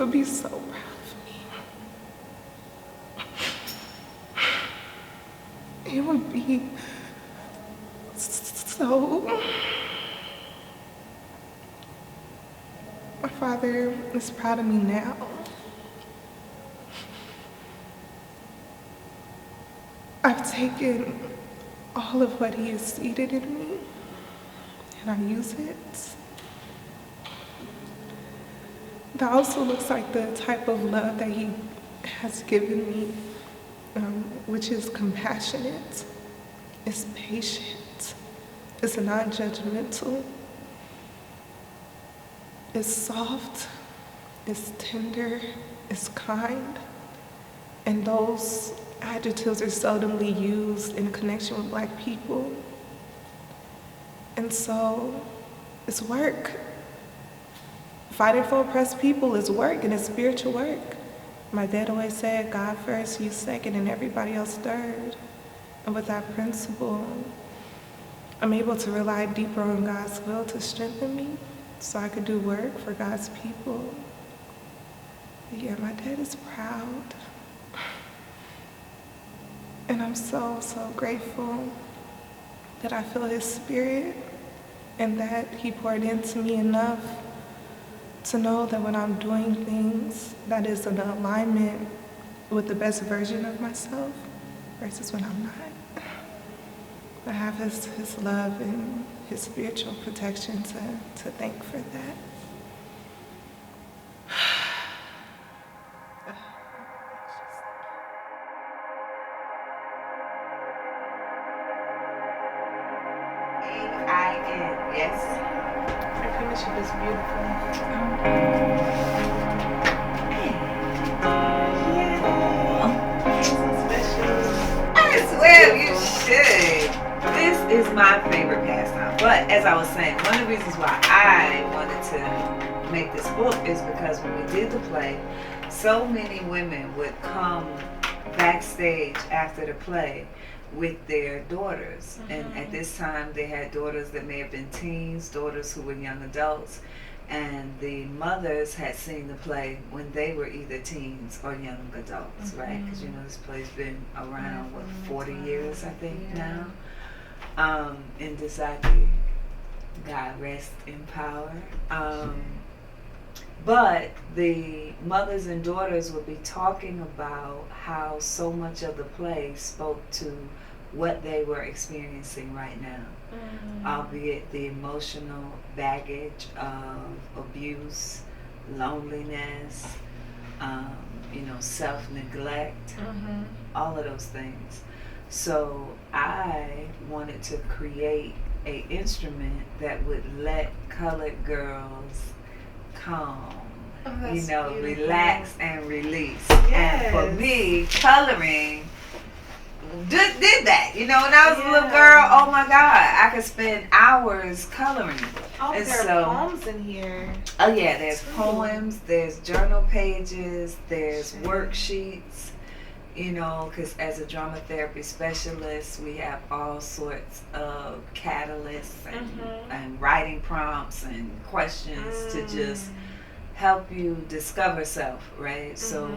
would be so proud of me. It would be so... My father is proud of me now. I've taken all of what he has seeded in me and I use it. That also looks like the type of love that he has given me, which is compassionate, it's patient, it's non-judgmental, it's soft, it's tender, it's kind, and those adjectives are seldomly used in connection with Black people. And so, it's work. Fighting for oppressed people is work, and it's spiritual work. My dad always said, God first, you second, and everybody else third. And with that principle, I'm able to rely deeper on God's will to strengthen me so I could do work for God's people. But yeah, my dad is proud. And I'm so, so grateful that I feel his spirit and that he poured into me enough to know that when I'm doing things that is in alignment with the best version of myself versus when I'm not. I have his love and his spiritual protection to thank for that. Ain, yes. Her penmanship is beautiful. Yeah. So special. I swear you should. This is my favorite pastime. But as I was saying, one of the reasons why I wanted to make this book is because when we did the play, so many women would come backstage after the play with their daughters. Mm-hmm. And at this time they had daughters that may have been teens, daughters who were young adults, and the mothers had seen the play when they were either teens or young adults, mm-hmm. right? Because you know this play's been around, 40 years I think now. In Ajayi, God rest in power. But the mothers and daughters would be talking about how so much of the play spoke to what they were experiencing right now, albeit the emotional baggage of abuse, loneliness, self-neglect, all of those things. So I wanted to create an instrument that would let colored girls calm, beautiful. Relax and release. Yes. And for me, coloring did that. When I was a little girl, oh my God, I could spend hours coloring. Oh, and there are poems in here. Oh yeah, there's poems, there's journal pages, there's worksheets. Because as a drama therapy specialist, we have all sorts of catalysts and writing prompts and questions to just help you discover self, right? So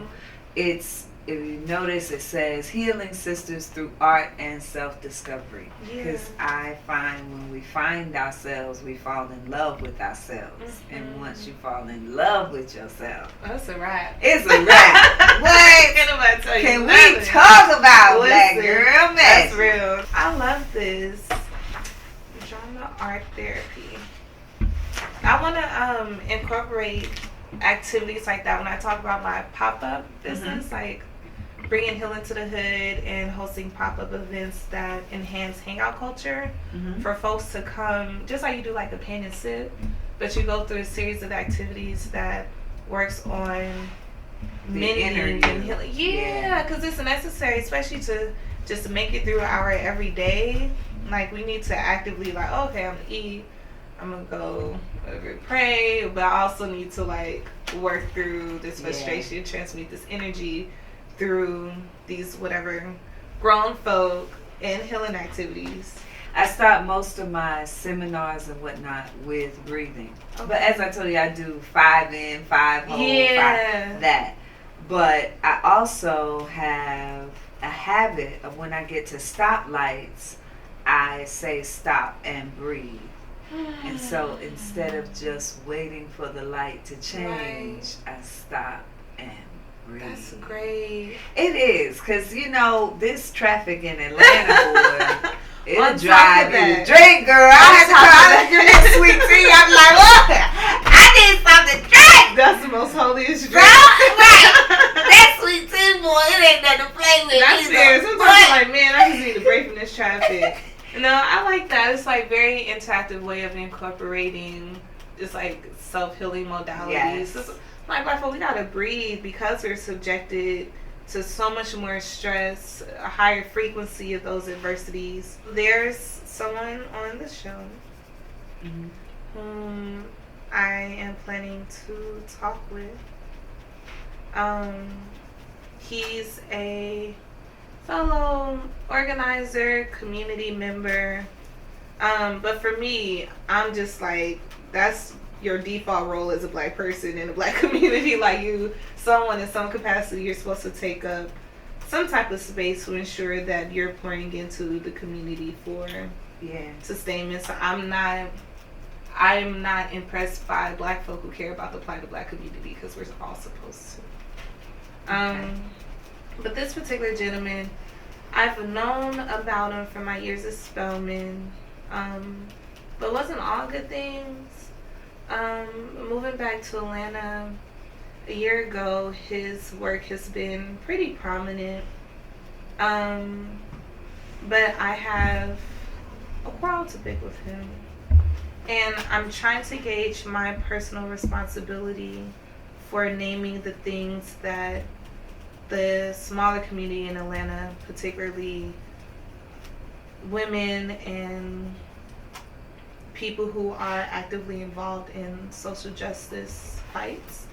it's, if you notice, it says Healing Sisters Through Art and Self-Discovery. Because I find when we find ourselves, we fall in love with ourselves. And once you fall in love with yourself, that's a wrap. It's a wrap. What? Can we talk about Black Girl Magic? That's real. I love this. Drama art therapy. I want to incorporate activities like that when I talk about my pop-up business, like bringing healing to the hood and hosting pop-up events that enhance hangout culture for folks to come, just like you do like a pain and sip, but you go through a series of activities that works on mending and healing. Yeah, because it's necessary, especially to just make it through an hour every day. Like we need to actively I'm gonna eat, I'm gonna go pray, but I also need to work through this frustration, transmute this energy through these whatever grown folk and healing activities. I start most of my seminars and whatnot with breathing. Okay. But as I told you, I do 5 in, 5 hold, 5 that. But I also have a habit of when I get to stoplights, I say stop and breathe. And so instead of just waiting for the light to change, I stop and breathe. That's great. It is, because, you know, this traffic in Atlanta, boy, it'll On drive top of you that. to drink, girl. I had to call and give me sweet tea. I'm like, what? I need something to drink. That's the most holiest drink. Right. That sweet tea, boy, it ain't nothing to play with. That's fair. Sometimes I'm like, man, I just need a break from this traffic. No, I like that. It's like very interactive way of incorporating just like self-healing modalities. Yes. It's like, Black folk, we gotta breathe because we're subjected to so much more stress, a higher frequency of those adversities. There's someone on the show whom I am planning to talk with. He's a fellow organizer, community member. But for me, I'm just like, that's your default role as a Black person in a Black community. Like someone in some capacity, you're supposed to take up some type of space to ensure that you're pouring into the community for sustainment. So I'm not impressed by Black folk who care about the plight of Black community, because we're all supposed to. Okay. But this particular gentleman, I've known about him for my years as Spelman, but wasn't all good things. Moving back to Atlanta a year ago, his work has been pretty prominent, but I have a quarrel to pick with him, and I'm trying to gauge my personal responsibility for naming the things that the smaller community in Atlanta, particularly women and people who are actively involved in social justice fights,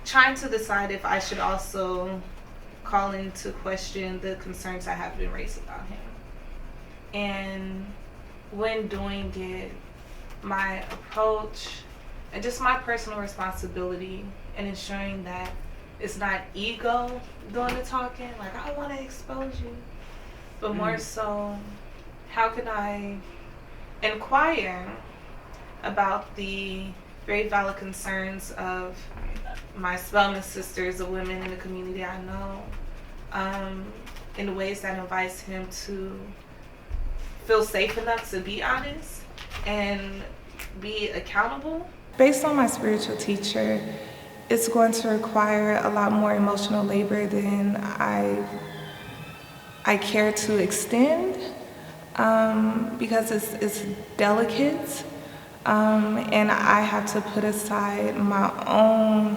trying to decide if I should also call into question the concerns I have been raised about him. And when doing it, my approach and just my personal responsibility and ensuring that it's not ego doing the talking, like I want to expose you, but more so, how can I inquire about the very valid concerns of my Spelman sisters, the women in the community I know, in ways that invites him to feel safe enough to be honest and be accountable. Based on my spiritual teacher, it's going to require a lot more emotional labor than I care to extend, because it's delicate, and I have to put aside my own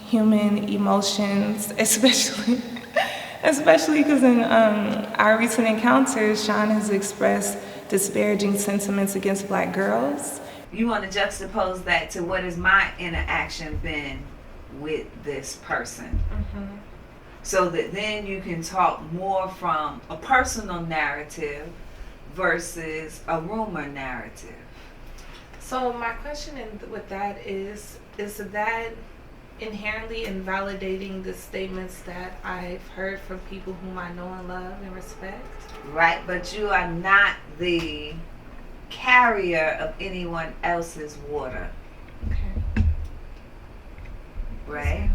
human emotions, especially because in our recent encounters, Shawn has expressed disparaging sentiments against Black girls. You want to juxtapose that to what has my interaction been with this person, so that then you can talk more from a personal narrative versus a rumor narrative. So my question with that is that inherently invalidating the statements that I've heard from people whom I know and love and respect? Right, but you are not the carrier of anyone else's water. Okay. Right?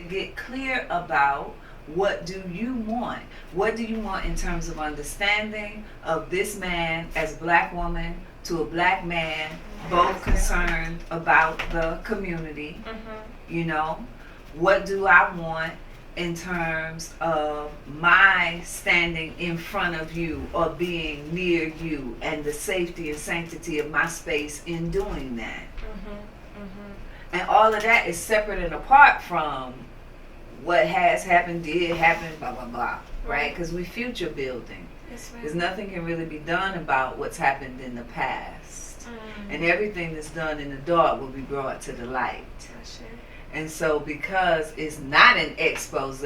Get clear about what do you want. What do you want in terms of understanding of this man as a Black woman to a Black man, both concerned about the community. You know, what do I want in terms of my standing in front of you or being near you and the safety and sanctity of my space in doing that. And all of that is separate and apart from what has happened, did happen, blah, blah, blah, right? Because we future building. Because nothing can really be done about what's happened in the past. And everything that's done in the dark will be brought to the light. And so because it's not an expose,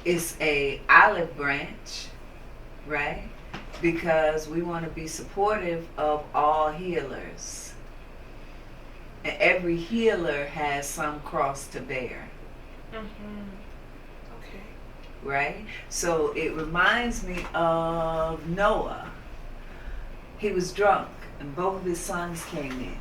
it's a olive branch, right? Because we want to be supportive of all healers. And every healer has some cross to bear. Okay. Right? So it reminds me of Noah. He was drunk and both of his sons came in.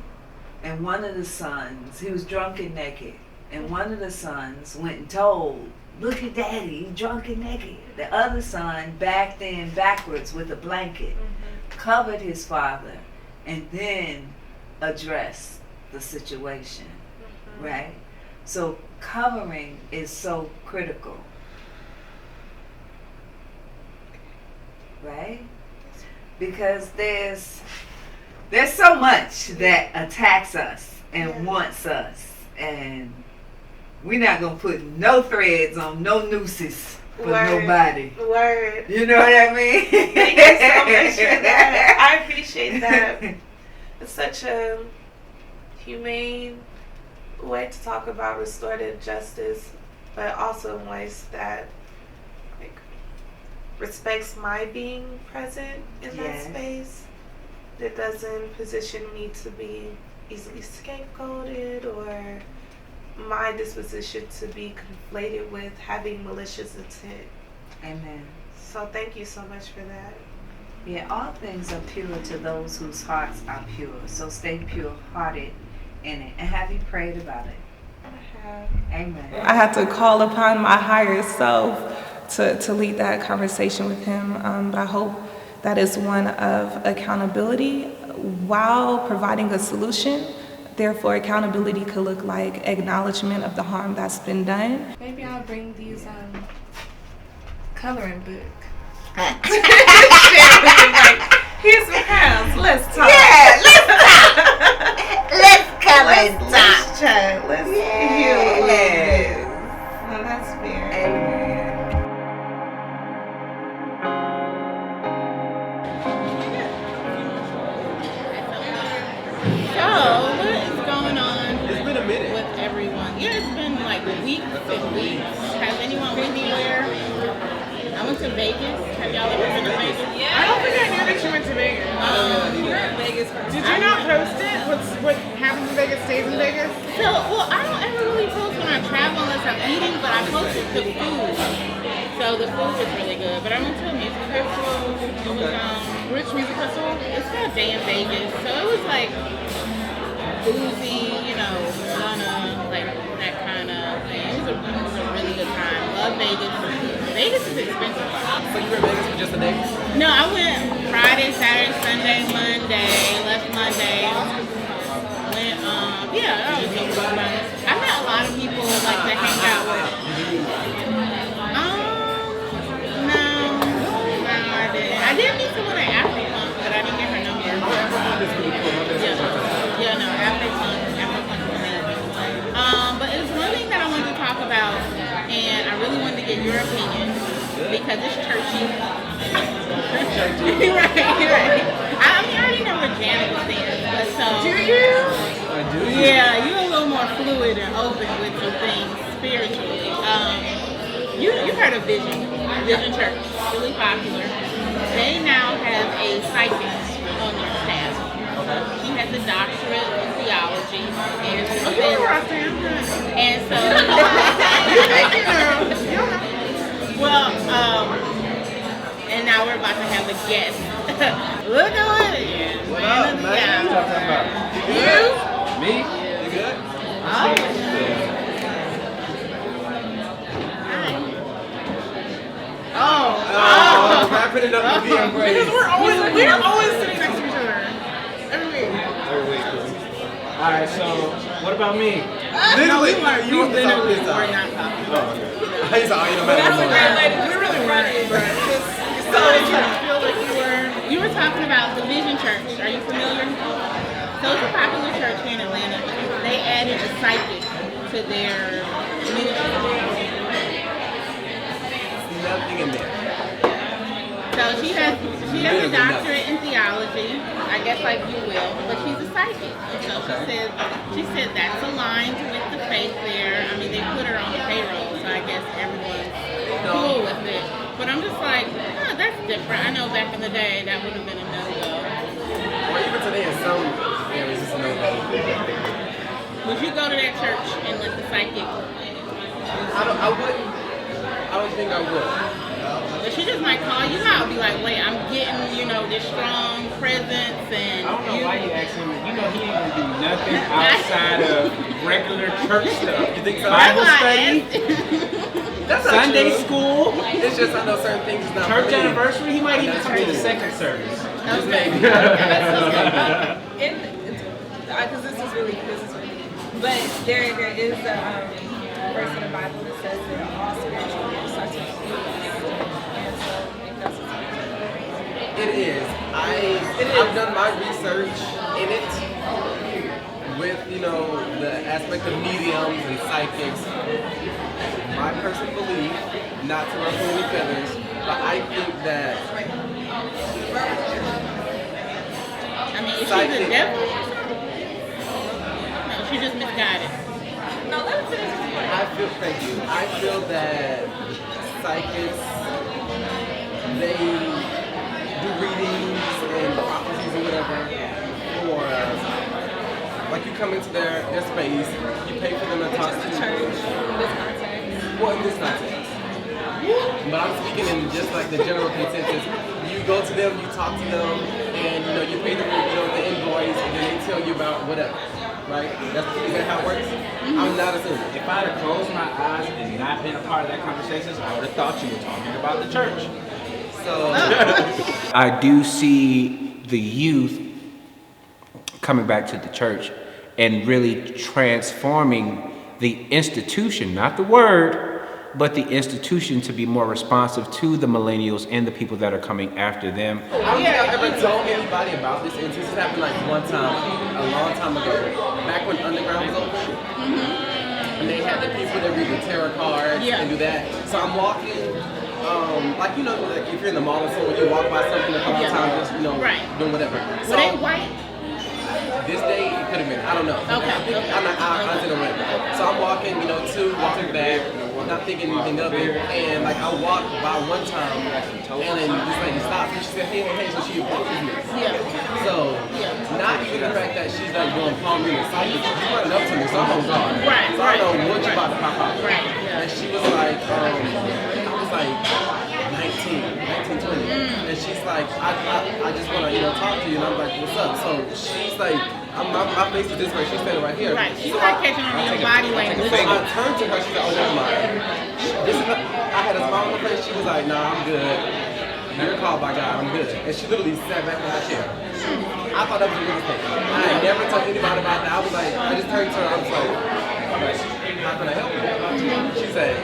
And one of the sons, he was drunk and naked. And one of the sons went and told, look at daddy, he's drunk and naked. The other son backed in backwards with a blanket, covered his father, and then addressed the situation. Right? So covering is so critical. Right? Because there's so much that attacks us and wants us, and we're not gonna put no threads on no nooses for nobody. Word. You know what I mean? Thank you so much for that. I appreciate that. It's such a humane way to talk about restorative justice, but also in ways that respects my being present in that space. That doesn't position me to be easily scapegoated or my disposition to be conflated with having malicious intent. Amen. So thank you so much for that. Yeah, all things are pure to those whose hearts are pure. So stay pure-hearted in it. And have you prayed about it? I have. Amen. I had to call upon my higher self to lead that conversation with him. But I hope that is one of accountability while providing a solution. Therefore, accountability could look like acknowledgement of the harm that's been done. Maybe I'll bring these coloring book. Here's my house. Let's talk. Yeah, let's talk. Let's come and talk. Let's chat. Let's heal a little Yes. bit. No, that's fair. Amen. So, what is going on with everyone? Yeah, it's been like weeks and weeks. Has anyone been anywhere? I went to Vegas. Have y'all ever been to Vegas? I don't think I knew that you went to Vegas. You're in Vegas. Did you not post it? What happens in Vegas stays in Vegas? So, well, I don't ever really post when I travel unless I'm eating, but I posted the food. So the food was really good. But I went to a music festival. It was Which music festival? it's called Day in Vegas. So it was like boozy, Gunna, like that kind of thing. It was a really good time. Love Vegas. Vegas is expensive. So you were in Vegas for just a day? No, I went Friday, Saturday, Sunday, Monday. Left Monday. Went, that was really fun. I met a lot of people like to hang out with. No, I didn't. I did meet someone at Afropunk, but I didn't get her number. But it was one thing that I wanted to talk about, and I really wanted to get your opinion because it's churchy. right. I already know where Janackeh stands, but so. Do you? I do. Yeah, you're a little more fluid and open with some things spiritually. You heard of Vision Church, really popular. They now have a psychic on their staff. She has a doctorate in theology, and so. And now we're about to have a guest. Look at it. What up, man? What you talking about? You? Me? You good? Oh. Oh, wrapping it up with the embrace. Because we're always sitting next to each other. Every week. Every week. Alright, so what about me? Literally, You were literally We're not talking. Oh, okay. I just thought you know That's a great better. lady. We really weren't, but So feel like you were talking about the Vision Church. Are you familiar? So it's a popular church here in Atlanta. They added a psychic to their ministry. Nothing in there. So she has a doctorate in theology, I guess like you will, but she's a psychic. And so she said that's aligned with the faith there. I mean, they put her on the payroll, so I guess everyone's cool with it. But I'm just like, that's different. I know back in the day that would have been a no-go. Or even today in some areas, it's a no-go. Would you go to that church and let the psychic? I wouldn't. I don't think I would. But she just might call you out and be like, wait, I'm getting, this strong presence and I don't know why you asked him. You know he ain't gonna do nothing outside of regular church stuff. You think so? Bible study, That's not Sunday true. school, It's just I know certain things is not church for me. anniversary. He might even That's come to the cool. second service. Just maybe. Because this is really, but there is a verse in the Bible that says that all spiritual gifts are to be used. And so I think that's what's It is. I've done my research in it with, the aspect of mediums and psychics. My personal belief, not to ruffle any feathers, but I think that I mean, is she the psychic. devil or something? No, she just misguided. No, let me finish this point. Thank you. I feel that psychics, they do readings and prophecies or whatever for, like you come into their space, you pay for them to talk to you. Church, in this context. Well, in this context. But I'm speaking in just like the general consensus. You go to them, you talk to them, and you pay them the invoice, and then they tell you about whatever. Right? Is that how it works? I'm not assuming. If I'd have closed my eyes and not been a part of that conversation, I would have thought you were talking about the church. So I do see the youth coming back to the church and really transforming the institution, not the word, but the institution to be more responsive to the millennials and the people that are coming after them. I don't think I've ever told anybody about this. And this happened like one time, a long time ago, back when Underground was open. And they had the people that read the tarot cards and do that. So I'm walking, like if you're in the mall or something, you walk by something a couple of times, just doing whatever. So Were they white? this day it could have been, I don't know. Okay. I'm not, I don't remember. So I'm walking, walking back, not thinking anything of it, and like I walked by one time, and then this lady stopped and she said, hey, so she approaches me. Yeah. So, not even the fact that she's like going palm reading psychic, she's running up to me, so I'm on guard. Right, So I don't know what you about to pop out. Right, yeah. And she was like, I was like 19, 20. And she's like, I just want to, talk to you. And I'm like, what's up? So she's like, my face is this way. She's standing right here. Right. She's So not catching on your body language. so I turned to her. She said, oh, never mind. I had a smile on her face. She was like, nah, I'm good. You're called by God. I'm good. And she literally sat back in her chair. I thought that was a real thing. I had never told anybody about that. I was like, I just turned to her. I was like, how can I help you? She said,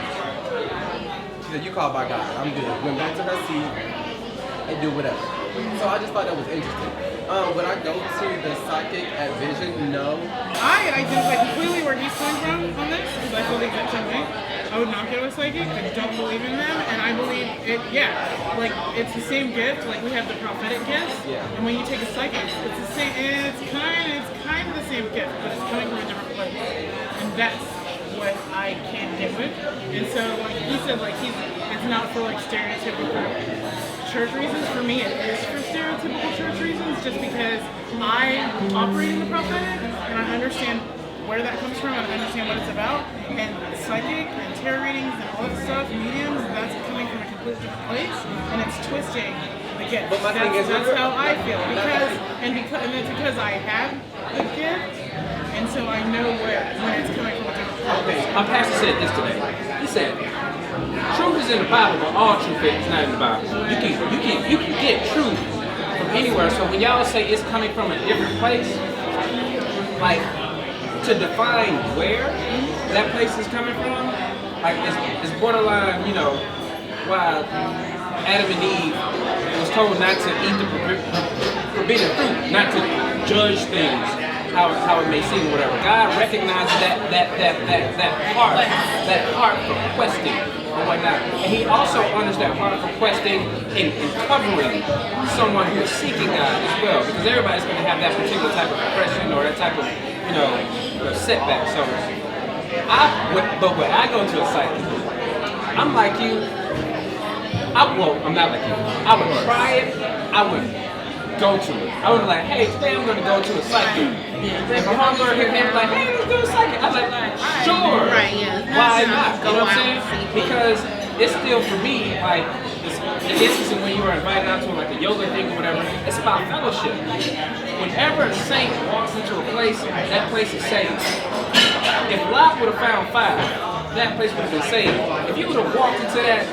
you called by God. I'm good. Went back to her seat and do whatever. So I just thought that was interesting. Would I go to the psychic at Vision? No. I identify completely where he's coming from on this, because I feel the exact same way. I would not go to a psychic. I don't believe in them, and I believe it's the same gift. Like we have the prophetic gifts, and when you take a psychic, it's the same. It's kind of the same gift, but it's coming from a different place, and that's what I can't get with. And so, like he said, it's not for stereotypical church reasons. For me, it is for stereotypical church reasons, just because I operate in the prophetic and I understand where that comes from and I understand what it's about. And psychic and tarot readings and all that stuff, mediums, that's coming from a completely different place, and it's twisting the gift. But my thing is, that's how I feel, and it's because I have the gift, and so I know when it's coming from a different place. Our pastor said this today. He said, truth is in the Bible, but all truth is not in the Bible. You can get truth from anywhere. So when y'all say it's coming from a different place, like to define where that place is coming from, like it's borderline, why Adam and Eve was told not to eat the forbidden fruit, not to judge things how it may seem, whatever. God recognizes that heart for questing and whatnot. And he also honors that heart for questing and covering someone who is seeking God as well. Because everybody's going to have that particular type of oppression or that type of, setback. So, but when I go to a site, I'm like you. I'm not like you. I would try it. I would go to it. I would be like, hey, today I'm going to go to a psychic. If my homegirl hit me up like, hey, let's do a psychic. I was like, sure. Right, yeah. Why not? You know what I'm Go out saying? and see Because it's still for me, like, the instance when you are invited out to like a yoga thing or whatever, it's about fellowship. Whenever a saint walks into a place, that place is saved. If Lot would have found fire, that place would have been saved. If you would have walked into that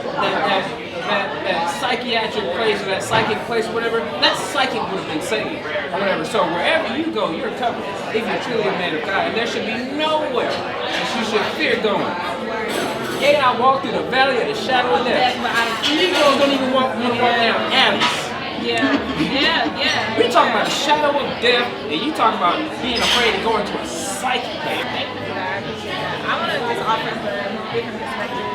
psychiatric place or that psychic place or whatever, that psychic would have been saved or whatever. So wherever you go, you're covered if you're truly a man of God. And there should be nowhere that you should fear going. Yeah, I walk through the valley of the shadow of death. Negroes don't even want to walk down alleys. Yeah. We talking about the shadow of death, and you talking about being afraid to go into a psychic place. Thank you for that. I appreciate that. I want to just offer the different perspective.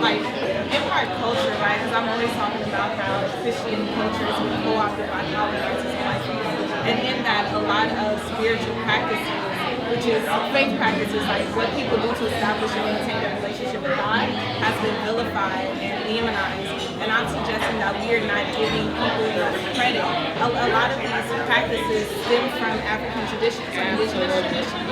Like, in our culture, right, because I'm always talking about how Christian culture is being co-opted by colonizers and white people. And in that, a lot of spiritual practices, which is faith practices, like what people do to establish and maintain a relationship with God, has been vilified and demonized. And I'm suggesting that we are not giving people enough credit. A lot of these practices stem from African traditions, indigenous traditions,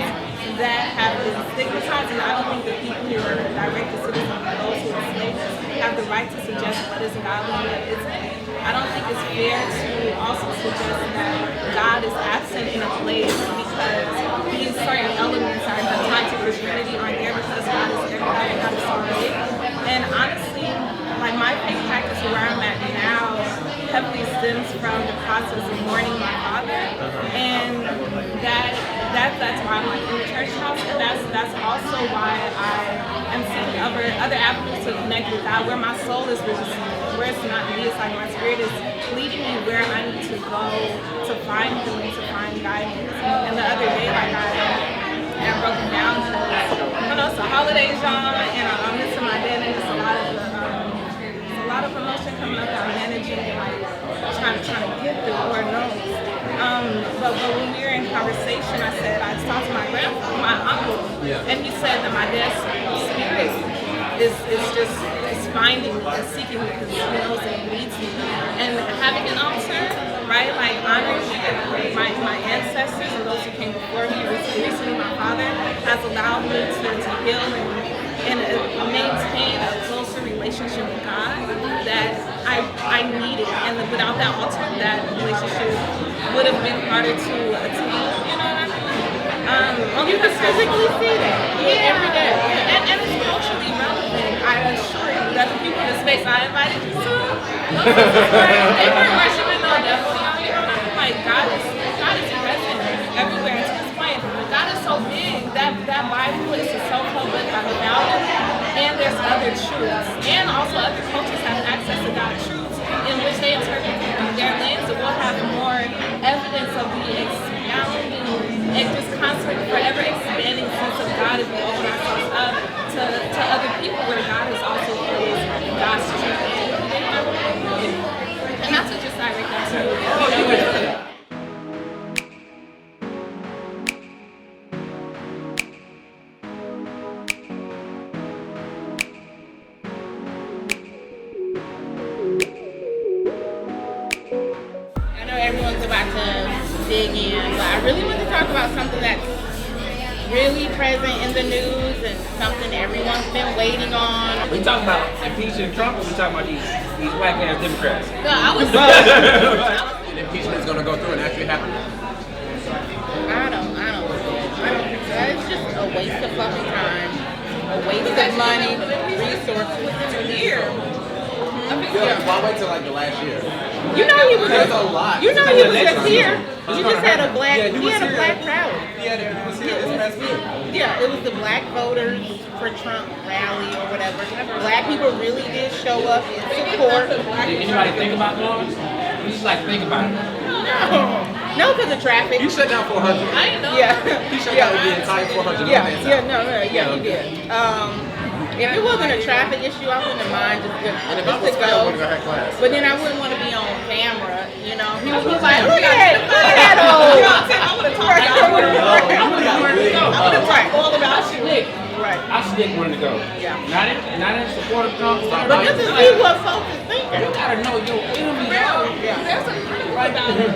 that have been stigmatized, and I don't think the people who are direct descendants of those who are slaves have the right to suggest what is godly and what isn't. I don't think it's fair to also suggest that God is absent in a place because these certain elements are tied to Christianity aren't there because God is everybody, God is so big. And honestly, like my faith practice where I'm at now heavily stems from the process of mourning my father, and that's why I'm like in the church house, and that's also why I am seeking other avenues to connect with God, where my soul is received, where it's not me, it's like my spirit is leading me where I need to go to find healing, to find guidance. And the other day, like I broke it down to, it's the holidays, y'all, and I'm missing my dad, and it's a lot of promotion coming up that I'm managing and like trying to get through, Lord knows. But when we were in conversation, I talked to my uncle, and he said that my dad's spirit is finding me and seeking me because he knows that he needs me. And having an altar, right, like honoring my ancestors and those who came before me, recently my father, has allowed me to heal and maintain a closer relationship with God that I needed. And without that altar, that relationship would have been harder to attain, you know what I mean? You can physically see that every day. And it's culturally relevant. I assure you that the people in the space I invited you to, they weren't worshiping no devil. You know, like God is present everywhere. And to this point, God is so big that Bible is so public about it. And there's other truths. And also other cultures have access to God's truths in which they interpret through their lens. So we'll have more evidence of the expounding and just constantly forever expanding sense of God if we open ourselves up to other people where God is also God's truth. And not to just direct that to Everyone's about to dig in, but I really want to talk about something that's really present in the news and something everyone's been waiting on. We talking about impeaching Trump, or we talking about these whack ass Democrats? No, I was And impeachment is going to go through and actually happen. I don't think so. It's just a waste of fucking time, a waste of money, resources. within a year. Why wait till like the last year? You know he was That's a lot. You know he was just here. You just had a black. Yeah, he had a black rally. He was here this past week. Yeah, it was the Black Voters for Trump rally or whatever. Black people really did show up in support. Did anybody think about going? You just like think about it. No, because of traffic. He shut down 400. I didn't know. Yeah. He shut down the entire 400. He did. If it wasn't a traffic issue, I wouldn't have mind just to go. But then I wouldn't want to be on camera, you know. He was like, look at that old. I would have talked all about you. Right. I still wanted to go. Yeah. Not in support of Trump. But this is what folks is thinking. You gotta know your enemy. There's a group about it.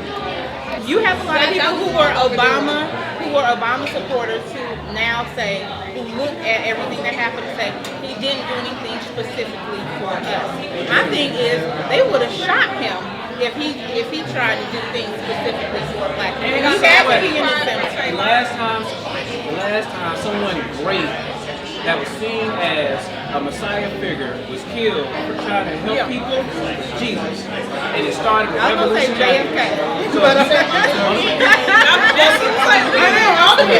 You have a lot of people who were Obama supporters who now say, who look at everything that happened and say, he didn't do anything specifically for us. My thing is, they would have shot him if he tried to do things specifically for black people. And He had to be in the cemetery. the last time someone great that was seen as a Messiah figure was killed for trying to help people was Jesus. And it started with I was gonna say revolution. JFK. So,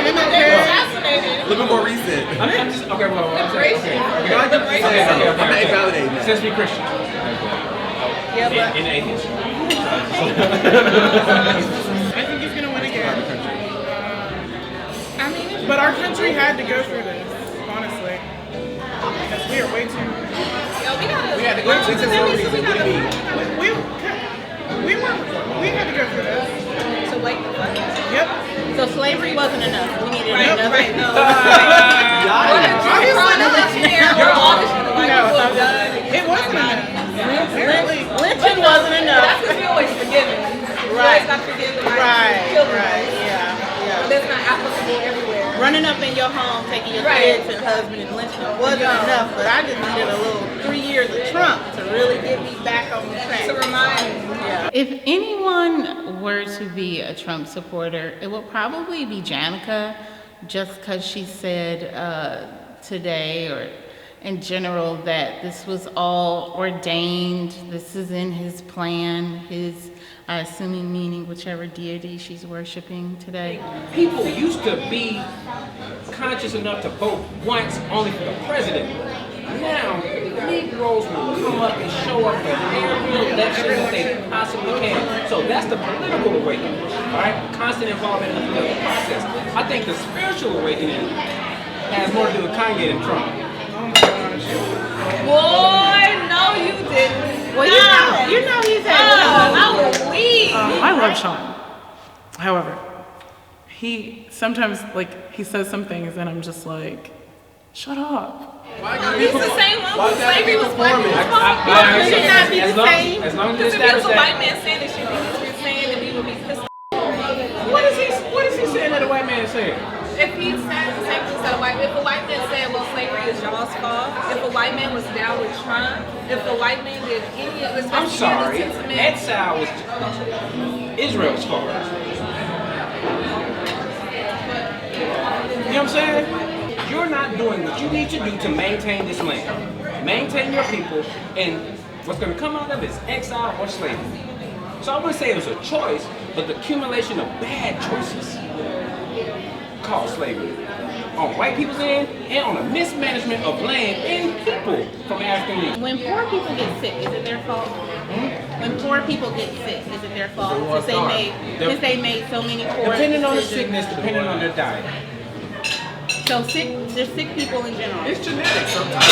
A little bit more recent. I'm just, okay, well, I'm saying, okay. I'm not invalidating that. Since we Christians. Yeah, but In atheist. I think he's gonna win again. I mean, But our country had to go through this, honestly. Because we are way too. We had to go to this reason. What do you mean? We had to go through this. so wait the fuck. Yep. So slavery wasn't enough. We needed another. It wasn't enough. Apparently. Lynching wasn't enough. That's because we always forgive it. We Right. always got to forgive the Right. children. Yeah. But that's not applicable everywhere. Running up in your home, taking your kids and husband and lynching wasn't enough, but I just needed a little 3 years of Trump to really get me back on the track. To remind me. Yeah. If anyone were to be a Trump supporter, it would probably be Janackeh, just because she said today or in general that this was all ordained, this is in his plan, his assuming meaning whichever deity she's worshiping today. People used to be conscious enough to vote once only for the president. Now, Negroes will come up and show up for every election that they possibly can. So that's the political awakening, all right? Constant involvement in the political process. I think the spiritual awakening has more to do with Kanye than Trump. Boy, no, you didn't. Well, you know he's had. I will leave. I love Shawn. However, he sometimes, he says some things and I'm just like, shut up. He's the same one who slavery was black people's fault. It should not be the same. As long as Because it's if it was a that. white man saying it, should be saying that we would be pissed off. What is he saying that a white man said? If he said the same things that if a white man said, well, slavery is y'all's fault, if a white man was down with Trump, if a white man did any of this, I'm sorry. Exile was Israel's fault. You know what I'm saying? You're not doing what you need to do to maintain this land. Maintain your people, and what's going to come out of it is exile or slavery. So I wouldn't say it was a choice, but the accumulation of bad choices called slavery. On white people's end, and on a mismanagement of land and people from African regions. When poor people get sick, is it their fault? When poor people get sick, is it their fault? Since they made so many poor Depending on the decisions. sickness, depending on their diet. So there's sick people in general. It's genetic sometimes.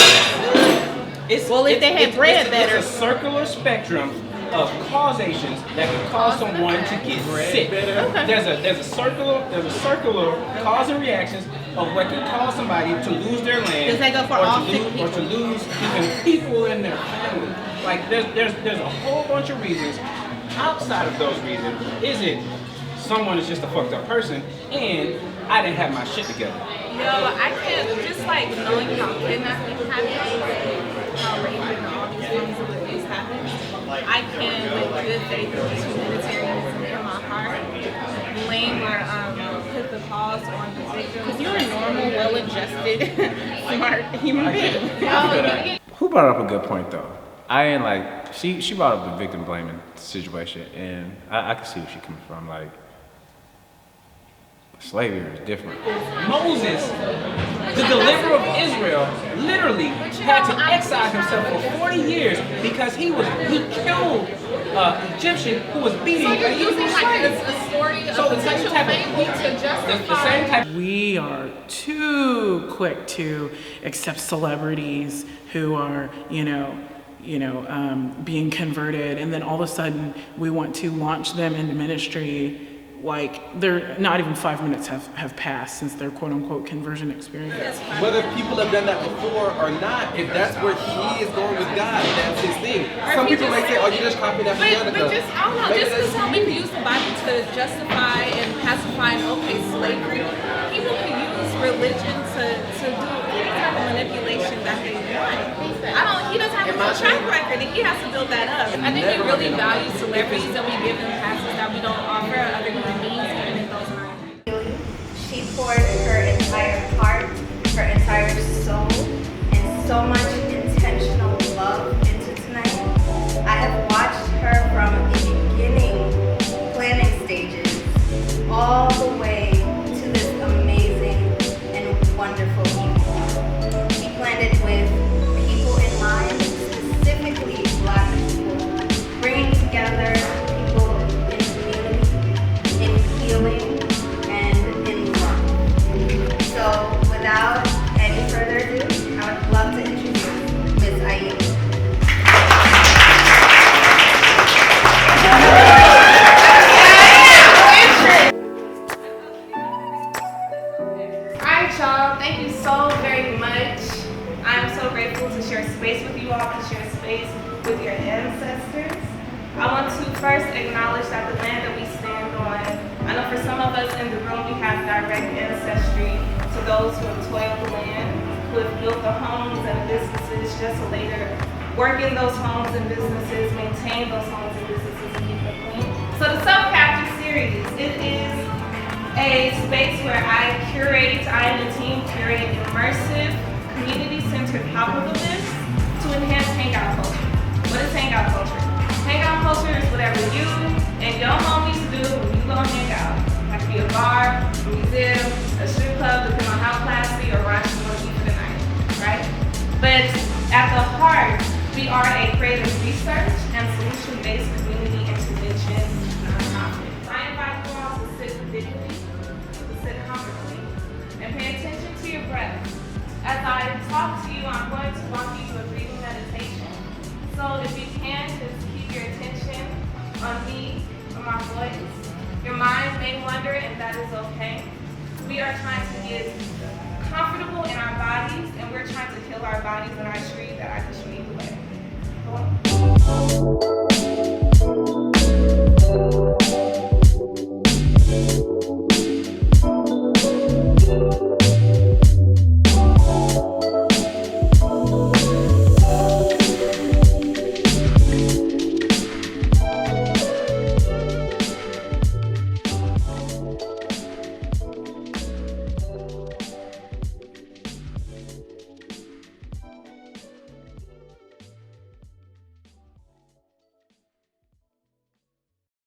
It's, Well, if they had bread better. It's a circular spectrum of causations that can cause someone to get sick. There's a circular cause and reactions of what can cause somebody to lose their land, Does that go for all sick people? or to lose even people in their family. Like there's a whole bunch of reasons. Outside of those reasons, is it someone is just a fucked up person and I didn't have my shit together. Yo, I can't, just like knowing how kidnapping happens, how rape and all these things of abuse happens, I can with good faith and just humanitarianism in my heart blame or put the cause on the victim. Because you're a normal, well-adjusted, smart human being. Who brought up a good point though? I ain't like she brought up the victim blaming situation, and I can see where she coming from. Like slavery is different. Moses, the deliverer of Israel, literally had to exile himself for 40 years because he killed an Egyptian who was beating So you're a Hebrew using like slave. a story of So the same potential type of family to justify. the same type. We are too quick to accept celebrities who are, being converted, and then all of a sudden we want to launch them into ministry like they're not even 5 minutes have passed since their quote unquote conversion experience. Whether people have done that before or not, if that's where he is going with God, that's his thing. Some people may say, oh, you just copying that from Janackeh. But just, I don't know, just because some people use the Bible to justify and pacify and okay slavery, people can use religion to do any type of manipulation that they want. He doesn't have a track record and he has to build that up. I think we really value celebrities and we give them passes that we don't offer other human beings, even if those aren't. She poured her entire heart, her entire soul, and so much intentional love into tonight. I have watched her from the beginning planning stages all the way to this amazing and wonderful evening. She planned it with people in mind, specifically Black people, bringing together people in community, in healing, and in love. So without any further ado, I would love to introduce Miss Ain. Alright, y'all, thank you so very much. I'm so grateful to share space with you all, to share space with your ancestors. I want to first acknowledge that the land that we stand on, I know for some of us in the room we have direct ancestry to those who have toiled the land, who have built the homes and businesses just to later work in those homes and businesses, maintain those homes and businesses and keep them clean. So the Self-Capture series, it is a space where I and the team curate immersive, community-centered pop-up-events to enhance hangout culture. What is hangout culture? Hangout culture is whatever you and your homies do when you go hang out. It could be a bar, a museum, a strip club, depending on how classy or raunchy you want to be for the night, right? But at the heart, we are a creative research and solution-based community intervention nonprofit. I invite you all to sit with dignity, to sit comfortably, and pay attention to your breath. As I talk to you, I'm going to walk you through a breathing meditation. So if you can, just keep your attention on me, on my voice. Your mind may wander, and that is okay. We are trying to get comfortable in our bodies, and we're trying to heal our bodies in our street that I can street away. Go on.